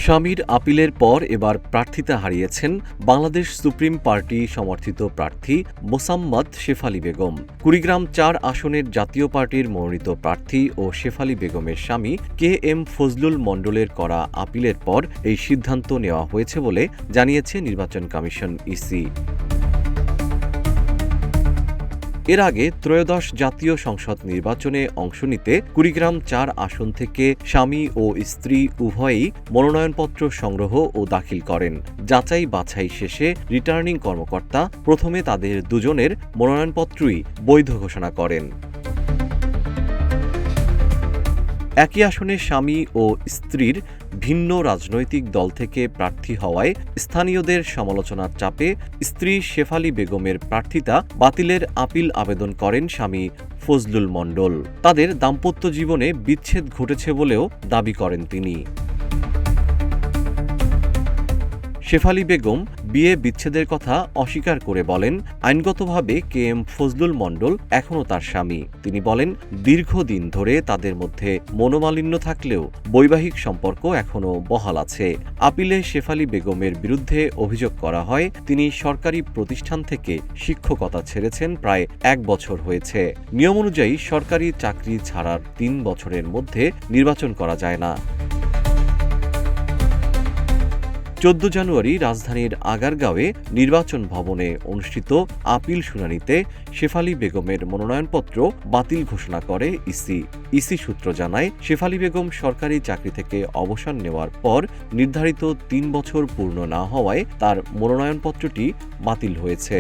স্বামীর আপিলের পর এবার প্রার্থিতা হারিয়েছেন বাংলাদেশ সুপ্রিম পার্টি সমর্থিত প্রার্থী মোসাম্মদ শেফালী বেগম। কুড়িগ্রাম-৪ আসনের জাতীয় পার্টির মনোনীত প্রার্থী ও শেফালী বেগমের স্বামী KM ফজলুল মণ্ডলের করা আপিলের পর এই সিদ্ধান্ত নেওয়া হয়েছে বলে জানিয়েছে নির্বাচন কমিশন ইসি। এর আগে ত্রয়োদশ জাতীয় সংসদ নির্বাচনে অংশ নিতে কুড়িগ্রাম-৪ আসন থেকে স্বামী ও স্ত্রী উভয়েই মনোনয়নপত্র সংগ্রহ ও দাখিল করেন। যাচাই বাছাই শেষে রিটার্নিং কর্মকর্তা প্রথমে তাদের দুজনের মনোনয়নপত্রই বৈধ ঘোষণা করেন। একই আসনে স্বামী ও স্ত্রীর ভিন্ন রাজনৈতিক দল থেকে প্রার্থী হওয়ায় স্থানীয়দের সমালোচনার চাপে স্ত্রী শেফালী বেগমের প্রার্থিতা বাতিলের আপিল আবেদন করেন স্বামী ফজলুল মণ্ডল। তাদের দাম্পত্য জীবনে বিচ্ছেদ ঘটেছে বলেও দাবি করেন তিনি। শেফালী বেগম বিয়ে বিচ্ছেদের কথা অস্বীকার করে বলেন, আইনগতভাবে KM ফজলুল মণ্ডল এখনও তার স্বামী। তিনি বলেন, দীর্ঘদিন ধরে তাদের মধ্যে মনোমালিন্য থাকলেও বৈবাহিক সম্পর্ক এখনও বহাল আছে। আপিলে শেফালী বেগমের বিরুদ্ধে অভিযোগ করা হয়, তিনি সরকারি প্রতিষ্ঠান থেকে শিক্ষকতা ছেড়েছেন প্রায় 1 বছর হয়েছে। নিয়ম অনুযায়ী সরকারি চাকরি ছাড়ার 3 বছরের মধ্যে নির্বাচন করা যায় না। 14 জানুয়ারি রাজধানীর আগারগাঁওয়ে নির্বাচন ভবনে অনুষ্ঠিত আপিল শুনানিতে শেফালী বেগমের মনোনয়নপত্র বাতিল ঘোষণা করে ইসি। ইসি সূত্র জানায়, শেফালী বেগম সরকারি চাকরি থেকে অবসর নেওয়ার পর নির্ধারিত 3 বছর পূর্ণ না হওয়ায় তার মনোনয়নপত্রটি বাতিল হয়েছে।